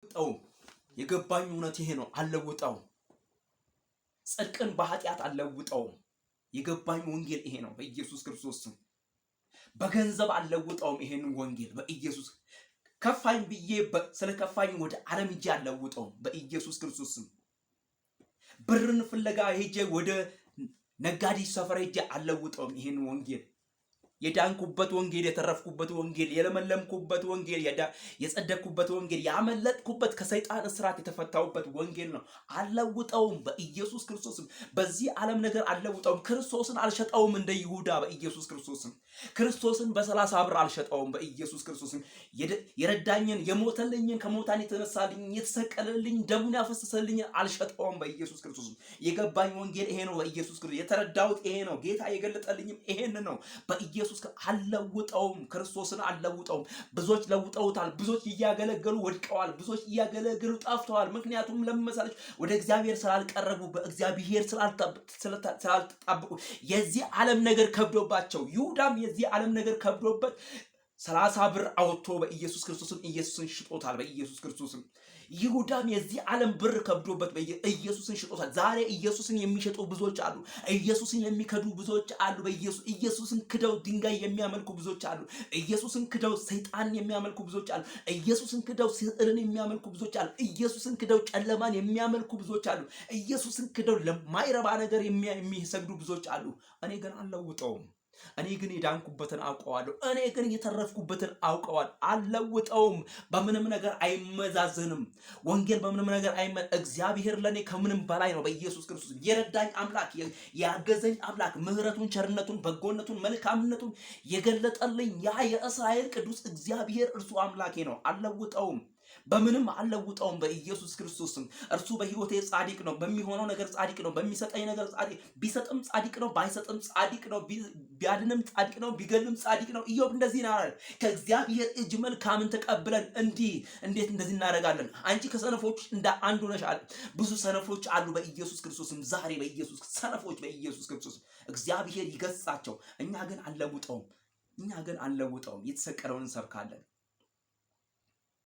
ጠው የገባኝ እውነት ይሄ ነው። አልለውጠው ጽድቅን በኃጢአት አልለውጠው። የገባኝ ወንጌል ይሄ ነው። በኢየሱስ ክርስቶስ ስም በገንዘብ አልለውጠውም። ይሄን ወንጌል በኢየሱስ ከፋኝ ብዬ ስለከፋኝ ወደ ዓለም ሄጄ አልለውጠውም። በኢየሱስ ክርስቶስ ስም ብርን ፍለጋ ሄጄ ወደ ነጋዴ ሰፈር ሄጄ አልለውጠውም። ይሄን ወንጌል የዳንኩበት ወንጌል፣ የተረፍኩበት ወንጌል፣ የለመለምኩበት ወንጌል፣ የጸደቅኩበት ወንጌል፣ ያመለጥኩበት ከሰይጣን እስራት የተፈታሁበት ወንጌል ነው። አልለውጠውም በኢየሱስ ክርስቶስም። በዚህ ዓለም ነገር አልለውጠውም። ክርስቶስን አልሸጠውም እንደ ይሁዳ በኢየሱስ ክርስቶስም። ክርስቶስን በ30 ብር አልሸጠውም በኢየሱስ ክርስቶስም። የረዳኝን የሞተልኝን ከሞታን የተነሳልኝ የተሰቀለልኝ ደሙን ያፈሰሰልኝን አልሸጠውም በኢየሱስ ክርስቶስም። የገባኝ ወንጌል ይሄ ነው በኢየሱስ ክርስቶስ። የተረዳሁት ይሄ ነው። ጌታ የገለጠልኝም ይሄን ነው በኢየሱስ አልለውጠውም። ክርስቶስን አልለውጠውም። ብዙዎች ለውጠውታል። ብዙዎች እያገለገሉ ወድቀዋል። ብዙዎች እያገለገሉ ጠፍተዋል። ምክንያቱም ለመሰለች ወደ እግዚአብሔር ስላልቀረቡ፣ በእግዚአብሔር ስላልተጣበቁ፣ የዚህ ዓለም ነገር ከብዶባቸው። ይሁዳም የዚህ ዓለም ነገር ከብዶበት 30 ብር አውጥቶ በኢየሱስ ክርስቶስም ኢየሱስን ሽጦታል። በኢየሱስ ክርስቶስም ይሁዳም የዚህ ዓለም ብር ከብዶበት ኢየሱስን ሽጦታል። ዛሬ ኢየሱስን የሚሸጡ ብዙዎች አሉ። ኢየሱስን የሚከዱ ብዙዎች አሉ። ኢየሱስን ክደው ድንጋይ የሚያመልኩ ብዙዎች አሉ። ኢየሱስን ክደው ሰይጣን የሚያመልኩ ብዙዎች አሉ። ኢየሱስን ክደው ስዕልን የሚያመልኩ ብዙዎች አሉ። ኢየሱስን ክደው ጨለማን የሚያመልኩ ብዙዎች አሉ። ኢየሱስን ክደው ለማይረባ ነገር የሚሰግዱ ብዙዎች አሉ። እኔ ግን አልለውጠውም። እኔ ግን የዳንኩበትን አውቀዋለሁ። እኔ ግን የተረፍኩበትን አውቀዋለሁ። አልለውጠውም። በምንም ነገር አይመዛዘንም። ወንጌል በምንም ነገር እግዚአብሔር ለኔ ከምንም በላይ ነው። በኢየሱስ ክርስቶስ የረዳኝ አምላክ፣ ያገዘኝ አምላክ፣ ምሕረቱን፣ ቸርነቱን፣ በጎነቱን፣ መልካምነቱን የገለጠልኝ ያ የእስራኤል ቅዱስ እግዚአብሔር እርሱ አምላኬ ነው። አልለውጠውም። በምንም አልለውጠውም በኢየሱስ ክርስቶስም። እርሱ በሕይወቴ ጻድቅ ነው። በሚሆነው ነገር ጻድቅ ነው። በሚሰጠኝ ነገር ጻድቅ፣ ቢሰጥም ጻድቅ ነው፣ ባይሰጥም ጻድቅ ነው። ቢያድንም ጻድቅ ነው፣ ቢገልም ጻድቅ ነው። ኢዮብ እንደዚህ ነው። ከእግዚአብሔር እጅ መልካምን ተቀብለን እንዴት እንደዚህ እናደርጋለን? አንቺ ከሰነፎች እንደ አንዱ ነሽ አለ። ብዙ ሰነፎች አሉ በኢየሱስ ክርስቶስም። ዛሬ በኢየሱስ ሰነፎች በኢየሱስ ክርስቶስ እግዚአብሔር ይገሥጻቸው። እኛ ግን አንለውጠውም። የተሰቀለውን እንሰብካለን።